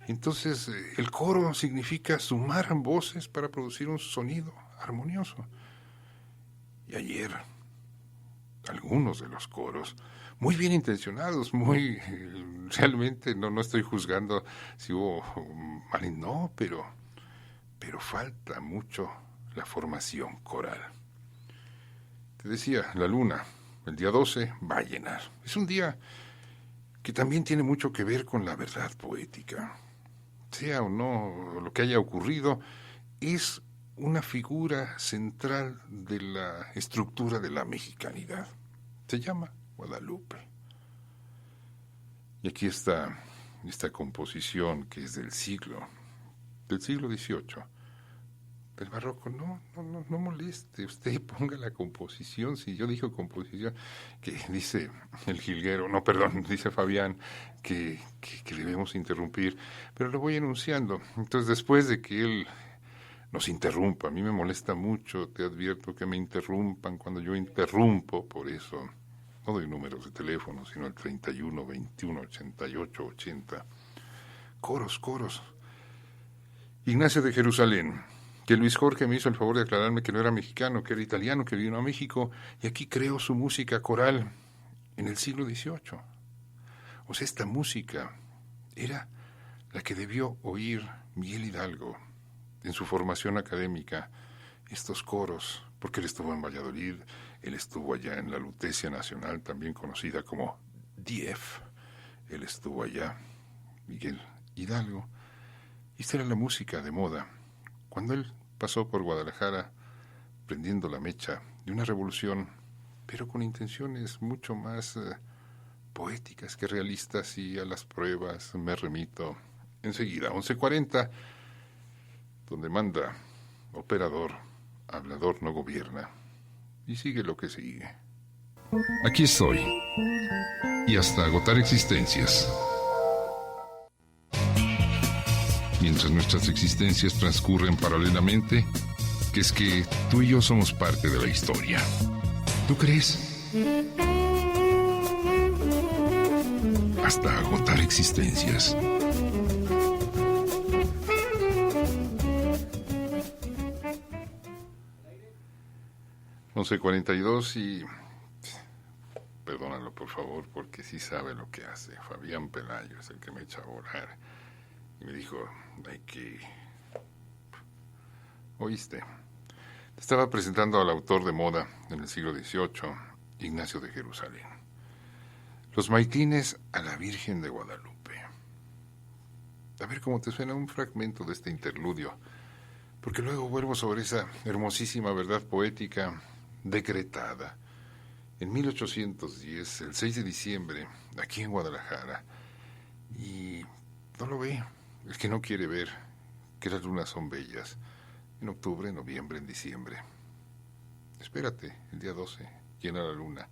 entonces el coro significa sumar voces para producir un sonido armonioso. Y ayer, algunos de los coros, muy bien intencionados, realmente no estoy juzgando si hubo mal, no, pero falta mucho la formación coral. Te decía, la luna, el día 12, va a llenar. Es un día que también tiene mucho que ver con la verdad poética. Sea o no lo que haya ocurrido, es una figura central de la estructura de la mexicanidad. Se llama Guadalupe. Y aquí está esta composición que es del siglo XVIII, del barroco. No moleste, usted ponga la composición. Si yo digo composición, que dice el jilguero, dice Fabián, que debemos interrumpir, pero lo voy enunciando. Entonces, después de que él nos interrumpa, a mí me molesta mucho, te advierto que me interrumpan cuando yo interrumpo, por eso no doy números de teléfono, sino el 31 21 88 80. Coros. Ignacio de Jerusalén, que Luis Jorge me hizo el favor de aclararme que no era mexicano, que era italiano, que vino a México, y aquí creó su música coral en el siglo XVIII. O sea, esta música era la que debió oír Miguel Hidalgo en su formación académica, estos coros, porque él estuvo en Valladolid, él estuvo allá en la Lutecia Nacional, también conocida como DIEF, él estuvo allá, Miguel Hidalgo, y esta era la música de moda. Cuando él pasó por Guadalajara prendiendo la mecha de una revolución, pero con intenciones mucho más poéticas que realistas, y a las pruebas me remito enseguida. 11:40, donde manda operador, hablador no gobierna, y sigue lo que sigue. Aquí estoy, y hasta agotar existencias. Mientras nuestras existencias transcurren paralelamente, que es que tú y yo somos parte de la historia. ¿Tú crees? Hasta agotar existencias. No sé, 42 y... Perdónalo, por favor, porque sí sabe lo que hace. Fabián Pelayo es el que me echa a volar. Y me dijo, hay que... ¿Oíste? Te estaba presentando al autor de moda en el siglo XVIII, Ignacio de Jerusalén. Los maitines a la Virgen de Guadalupe. A ver cómo te suena un fragmento de este interludio, porque luego vuelvo sobre esa hermosísima verdad poética decretada en 1810, el 6 de diciembre, aquí en Guadalajara, y no lo ve. El que no quiere ver que las lunas son bellas, en octubre, en noviembre, en diciembre. Espérate, el día 12, llena la luna,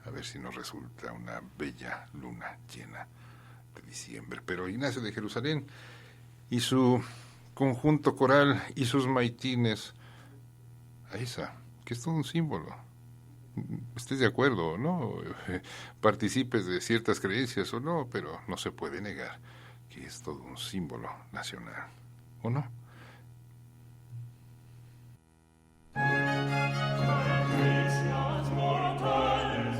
a ver si nos resulta una bella luna llena de diciembre. Pero Ignacio de Jerusalén y su conjunto coral y sus maitines, a esa, que es todo un símbolo. Estés de acuerdo o no, participes de ciertas creencias o no, pero no se puede negar que es todo un símbolo nacional, ¿o no? Gracias mortales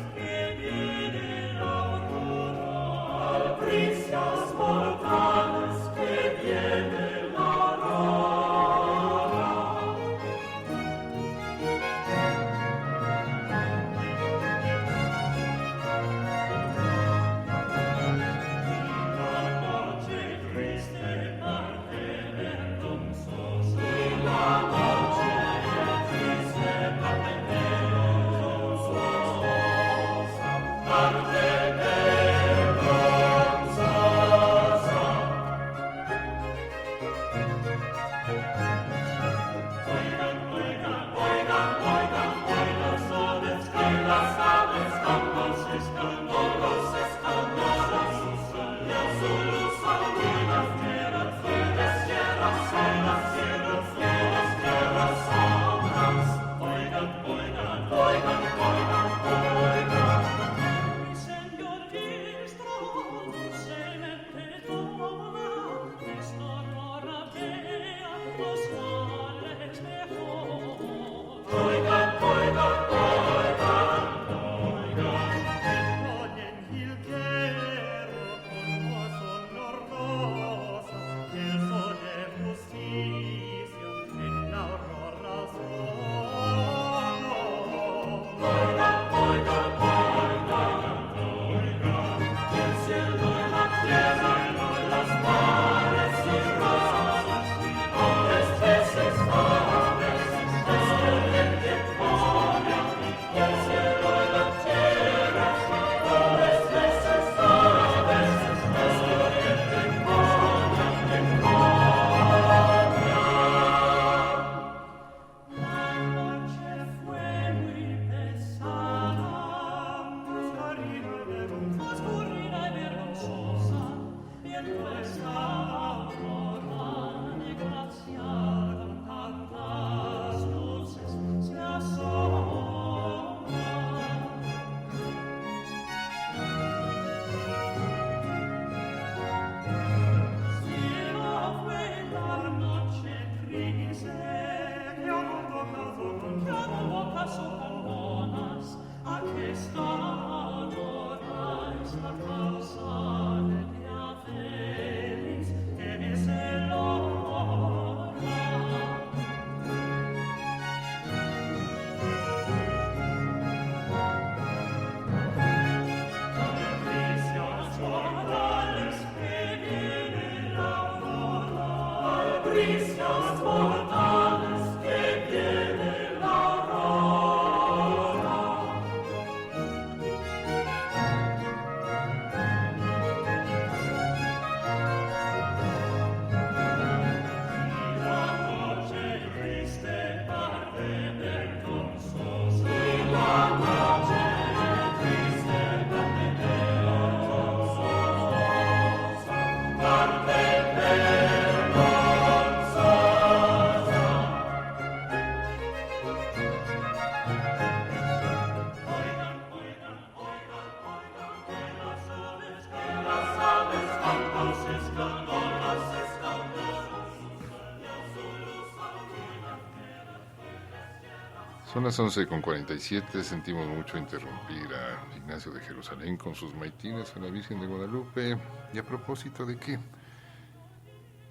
Son las 11:47, sentimos mucho interrumpir a Ignacio de Jerusalén con sus maitines a la Virgen de Guadalupe. ¿Y a propósito de qué?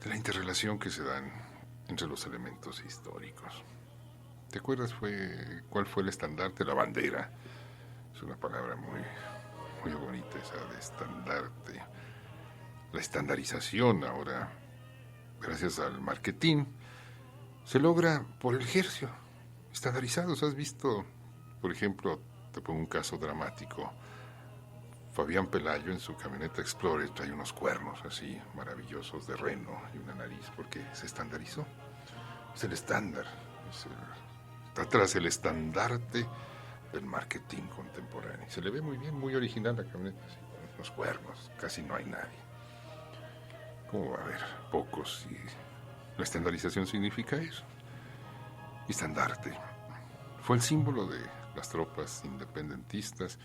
De la interrelación que se dan entre los elementos históricos. ¿Te acuerdas cuál fue el estandarte? La bandera. Es una palabra muy bonita esa de estandarte. La estandarización ahora, gracias al marketing, se logra por el ejercicio. Estandarizados, ¿has visto? Por ejemplo, te pongo un caso dramático. Fabián Pelayo en su camioneta Explorer trae unos cuernos así maravillosos de reno y una nariz porque se estandarizó. Es el estándar. Está tras el estandarte del marketing contemporáneo. Se le ve muy bien, muy original la camioneta, así, con unos cuernos, casi no hay nadie. ¿Cómo va a haber pocos? Y la estandarización significa eso. Estandarte. Fue el símbolo de las tropas independentistas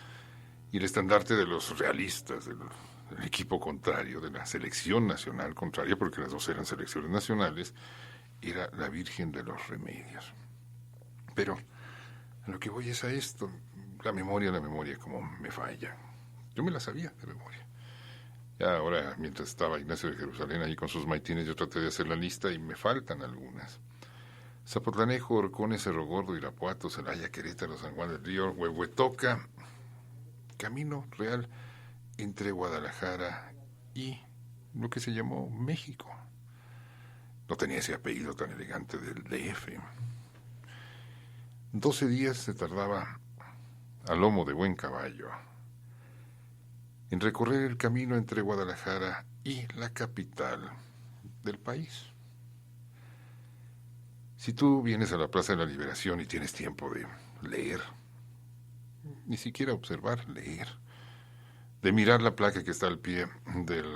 y el estandarte de los realistas, del equipo contrario, de la selección nacional contraria, porque las dos eran selecciones nacionales, era la Virgen de los Remedios. Pero a lo que voy es a esto, la memoria como me falla. Yo me la sabía de memoria. Ya ahora, mientras estaba Ignacio de Jerusalén ahí con sus maitines, yo traté de hacer la lista y me faltan algunas. Zapotlanejo, Horcones, Cerro Gordo, Irapuato, Celaya, Querétaro, San Juan del Río, Huehuetoca, Camino Real entre Guadalajara y lo que se llamó México. No tenía ese apellido tan elegante del DF. 12 días se tardaba a lomo de buen caballo en recorrer el camino entre Guadalajara y la capital del país. Si tú vienes a la Plaza de la Liberación y tienes tiempo de leer, ni siquiera observar, leer, de mirar la placa que está al pie del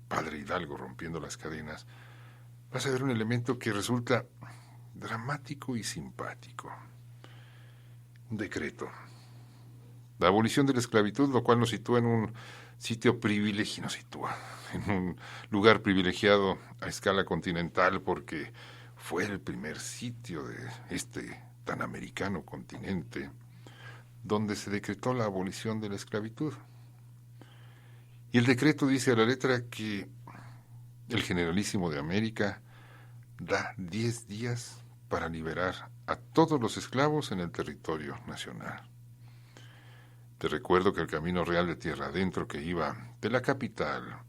Padre Hidalgo rompiendo las cadenas, vas a ver un elemento que resulta dramático y simpático. Un decreto. La abolición de la esclavitud, lo cual nos sitúa en un sitio privilegiado, en un lugar privilegiado a escala continental, porque fue el primer sitio de este tan americano continente donde se decretó la abolición de la esclavitud. Y el decreto dice a la letra que el Generalísimo de América da 10 días para liberar a todos los esclavos en el territorio nacional. Te recuerdo que el camino real de tierra adentro que iba de la capital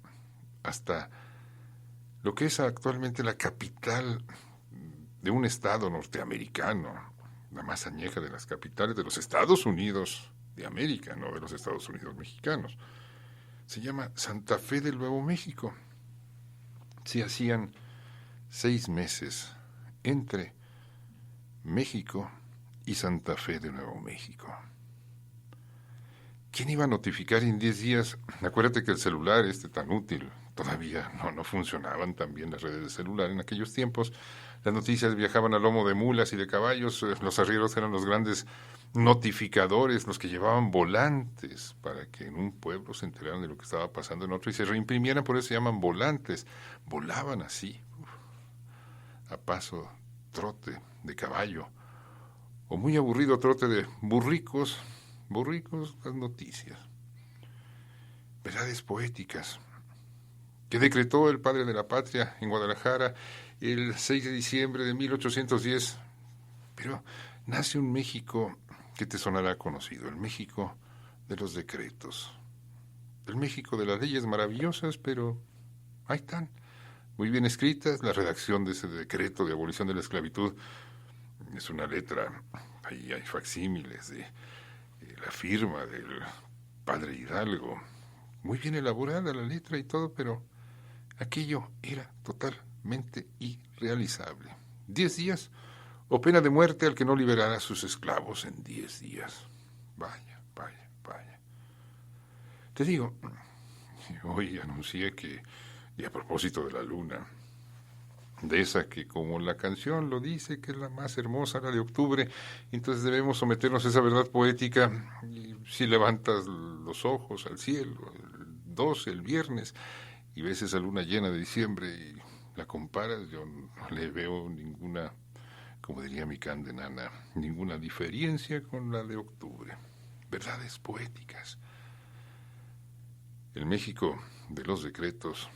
hasta lo que es actualmente la capital de un estado norteamericano, la más añeja de las capitales de los Estados Unidos de América, no de los Estados Unidos mexicanos, se llama Santa Fe del Nuevo México. Se hacían 6 meses entre México y Santa Fe de Nuevo México. ¿Quién iba a notificar en 10 días? Acuérdate que el celular tan útil, todavía no funcionaban tan bien las redes de celular en aquellos tiempos. Las noticias viajaban a lomo de mulas y de caballos. Los arrieros eran los grandes notificadores, los que llevaban volantes para que en un pueblo se enteraran de lo que estaba pasando en otro y se reimprimieran, por eso se llaman volantes. Volaban así, a paso, trote de caballo, o muy aburrido trote de burricos, las noticias. Verdades poéticas que decretó el padre de la patria en Guadalajara el 6 de diciembre de 1810. Pero nace un México que te sonará conocido, el México de los decretos, el México de las leyes maravillosas, pero ahí están, muy bien escritas. La redacción de ese decreto de abolición de la esclavitud es una letra, ahí hay facsímiles de la firma del padre Hidalgo, muy bien elaborada la letra y todo, pero aquello era totalmente irrealizable. 10 días o pena de muerte al que no liberara a sus esclavos en 10 días. Vaya. Te digo, hoy anuncié que, y a propósito de la luna, de esa que como la canción lo dice, que es la más hermosa, la de octubre, entonces debemos someternos a esa verdad poética. Y si levantas los ojos al cielo, el 12, el viernes, y ves esa luna llena de diciembre y la comparas, yo no le veo ninguna, como diría mi candenana, ninguna diferencia con la de octubre. Verdades poéticas. El México de los decretos,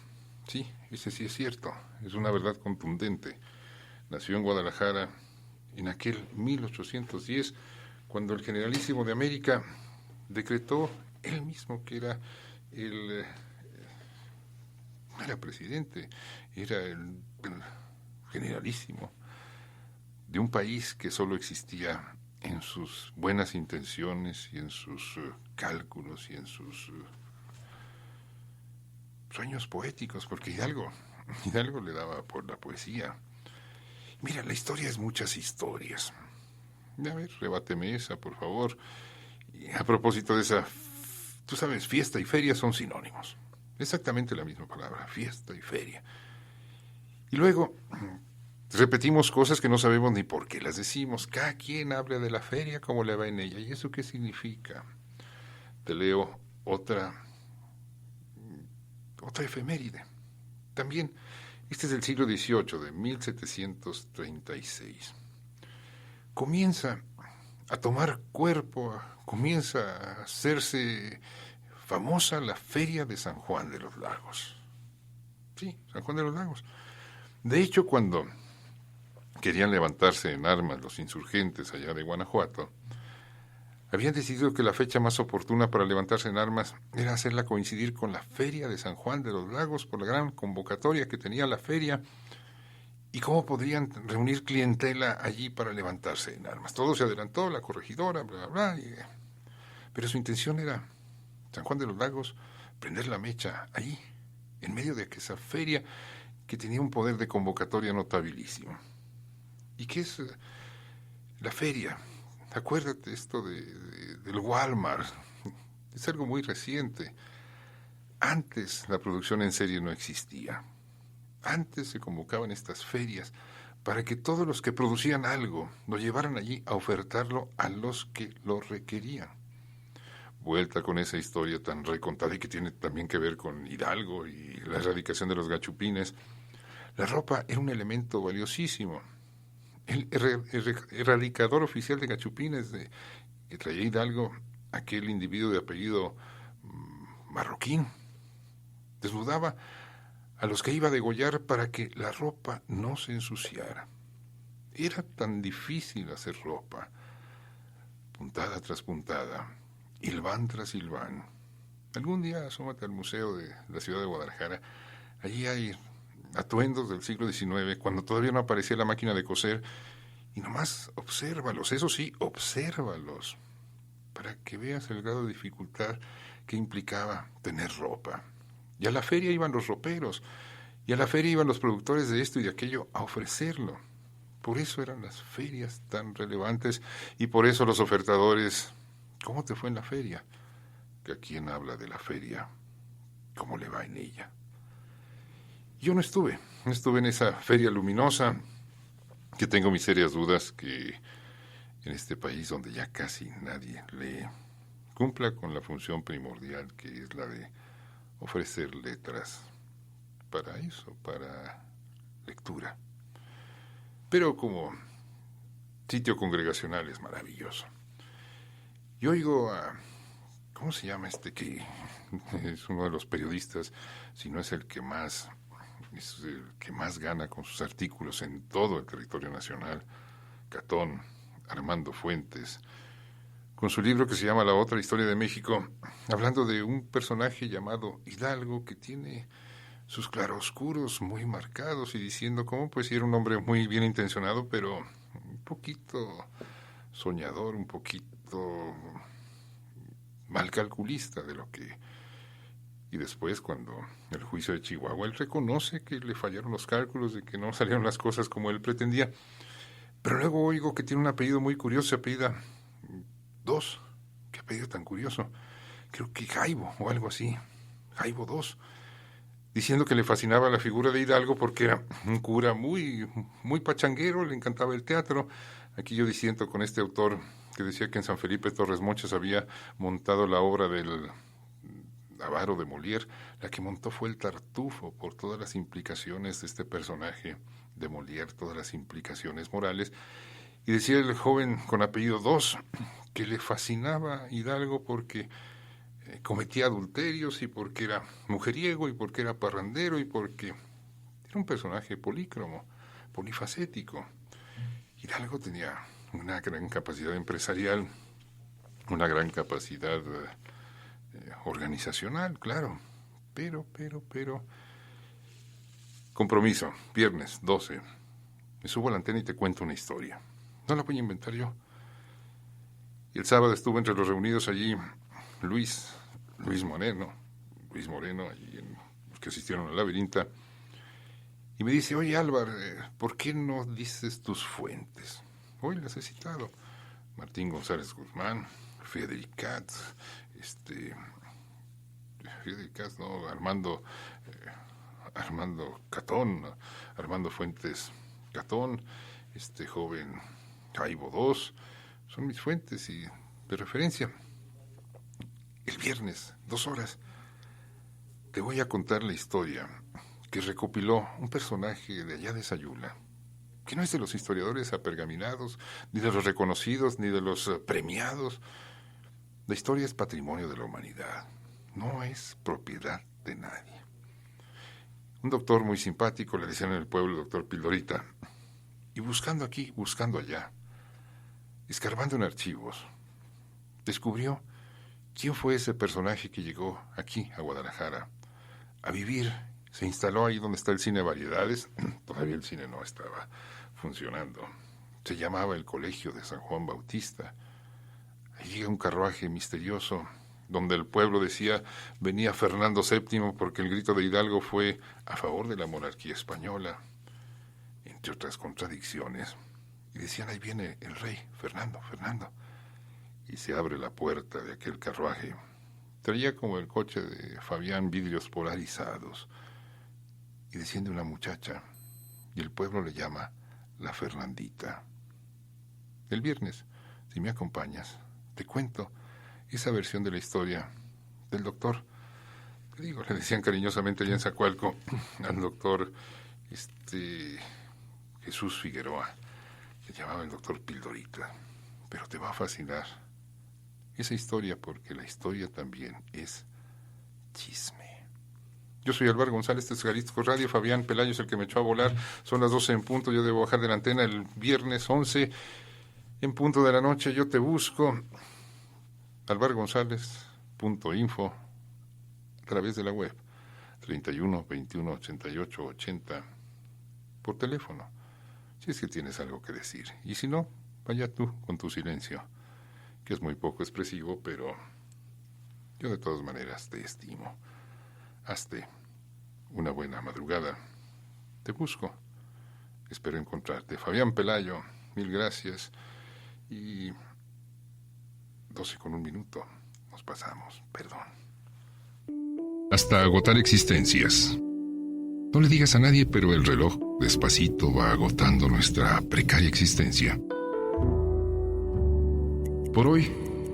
sí, ese sí es cierto, es una verdad contundente. Nació en Guadalajara en aquel 1810, cuando el generalísimo de América decretó él mismo que era no era presidente, era el generalísimo de un país que solo existía en sus buenas intenciones y en sus cálculos y en sus sueños poéticos, porque Hidalgo le daba por la poesía. Mira, la historia es muchas historias. A ver, rebáteme esa, por favor. Y a propósito de esa, tú sabes, fiesta y feria son sinónimos. Exactamente la misma palabra, fiesta y feria. Y luego repetimos cosas que no sabemos ni por qué las decimos. Cada quien habla de la feria como le va en ella. ¿Y eso qué significa? Te leo otra efeméride. También, este es del siglo XVIII, de 1736. Comienza a tomar cuerpo, comienza a hacerse famosa la Feria de San Juan de los Lagos. Sí, San Juan de los Lagos. De hecho, cuando querían levantarse en armas los insurgentes allá de Guanajuato, habían decidido que la fecha más oportuna para levantarse en armas era hacerla coincidir con la Feria de San Juan de los Lagos, por la gran convocatoria que tenía la feria, y cómo podrían reunir clientela allí para levantarse en armas. Todo se adelantó, la corregidora, bla, bla, bla, pero su intención era, San Juan de los Lagos, prender la mecha ahí, en medio de esa feria que tenía un poder de convocatoria notabilísimo. ¿Y qué es la feria? Acuérdate esto del Walmart, es algo muy reciente. Antes la producción en serie no existía. Antes se convocaban estas ferias para que todos los que producían algo lo llevaran allí a ofertarlo a los que lo requerían. Vuelta con esa historia tan recontada y que tiene también que ver con Hidalgo y la erradicación de los gachupines. La ropa era un elemento valiosísimo. El erradicador oficial de gachupines que traía Hidalgo, aquel individuo de apellido Marroquín, desnudaba a los que iba a degollar para que la ropa no se ensuciara. Era tan difícil hacer ropa, puntada tras puntada, hilván tras hilván. Algún día asómate al museo de la ciudad de Guadalajara. Allí hay atuendos del siglo XIX, cuando todavía no aparecía la máquina de coser, y nomás obsérvalos, eso sí, obsérvalos, para que veas el grado de dificultad que implicaba tener ropa. Y a la feria iban los roperos, y a la feria iban los productores de esto y de aquello a ofrecerlo. Por eso eran las ferias tan relevantes, y por eso los ofertadores. ¿Cómo te fue en la feria? Que a quien habla de la feria, ¿cómo le va en ella? Yo no estuve en esa feria luminosa, que tengo mis serias dudas que en este país donde ya casi nadie lee, cumpla con la función primordial que es la de ofrecer letras para eso, para lectura. Pero como sitio congregacional es maravilloso. Yo oigo a... ¿Cómo se llama este que es uno de los periodistas, si no es el que más gana con sus artículos en todo el territorio nacional? Catón, Armando Fuentes, con su libro que se llama La otra historia de México, hablando de un personaje llamado Hidalgo que tiene sus claroscuros muy marcados y diciendo cómo pues sí era un hombre muy bien intencionado, pero un poquito soñador, un poquito mal calculista de lo que... Y después, cuando el juicio de Chihuahua, él reconoce que le fallaron los cálculos, de que no salieron las cosas como él pretendía. Pero luego oigo que tiene un apellido muy curioso, se apellida Dos. ¿Qué apellido tan curioso? Creo que Jaibo o algo así. Jaibo II. Diciendo que le fascinaba la figura de Hidalgo porque era un cura muy, muy pachanguero, le encantaba el teatro. Aquí yo disiento con este autor que decía que en San Felipe Torres Moches había montado la obra del Avaro de Molière. La que montó fue el Tartufo, por todas las implicaciones de este personaje de Molière, todas las implicaciones morales. Y decía el joven con apellido Dos que le fascinaba Hidalgo porque cometía adulterios y porque era mujeriego y porque era parrandero y porque era un personaje polícromo, polifacético. Hidalgo tenía una gran capacidad empresarial, una gran capacidad organizacional, claro, pero, compromiso, viernes 12, me subo a la antena y te cuento una historia, no la voy a inventar yo. Y el sábado estuvo entre los reunidos allí Luis Moreno, allí los que asistieron al Labirinta, y me dice, oye Álvaro, ¿por qué no dices tus fuentes? Hoy las he citado, Martín González Guzmán, Friedrich Katz, Armando Catón, Armando Fuentes Catón, este joven Jaibo II, son mis fuentes y de referencia. El viernes, 2 horas, te voy a contar la historia que recopiló un personaje de allá de Sayula, que no es de los historiadores apergaminados, ni de los reconocidos, ni de los premiados. La historia es patrimonio de la humanidad, no es propiedad de nadie. Un doctor muy simpático, le decían en el pueblo, el doctor Pildorita, y buscando aquí, buscando allá, escarbando en archivos, descubrió quién fue ese personaje que llegó aquí a Guadalajara a vivir. Se instaló ahí donde está el Cine Variedades, todavía el cine no estaba funcionando, se llamaba el Colegio de San Juan Bautista. Ahí llega un carruaje misterioso, donde el pueblo decía venía Fernando VII porque el grito de Hidalgo fue a favor de la monarquía española, entre otras contradicciones. Y decían, ahí viene el rey, Fernando. Y se abre la puerta de aquel carruaje. Traía como el coche de Fabián vidrios polarizados. Y desciende una muchacha, y el pueblo le llama la Fernandita. El viernes, si me acompañas, te cuento esa versión de la historia del doctor. Te digo, le decían cariñosamente allá en Zacualco al doctor Jesús Figueroa, le llamaba el doctor Pildorita. Pero te va a fascinar esa historia porque la historia también es chisme. Yo soy Álvaro González, este es Jalisco Radio. Fabián Pelayo es el que me echó a volar. Son las 12 en punto, yo debo bajar de la antena el viernes 11 en punto de la noche. Yo te busco, alvarogonzalez.info, a través de la web, 31 21 88 80, por teléfono, si es que tienes algo que decir. Y si no, vaya tú con tu silencio, que es muy poco expresivo, pero yo de todas maneras te estimo. Hazte una buena madrugada. Te busco. Espero encontrarte. Fabián Pelayo, mil gracias. Y 12:01. Nos pasamos. Perdón. Hasta agotar existencias. No le digas a nadie, pero el reloj despacito va agotando nuestra precaria existencia. Por hoy,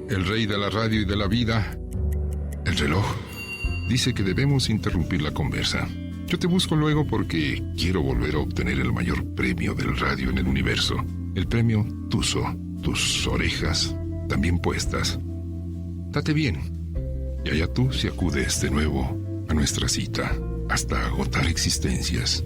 el rey de la radio y de la vida, el reloj, dice que debemos interrumpir la conversa. Yo te busco luego porque quiero volver a obtener el mayor premio del radio en el universo. El premio Tuso, tus orejas también puestas. Date bien. Y allá tú si acudes de nuevo a nuestra cita hasta agotar existencias.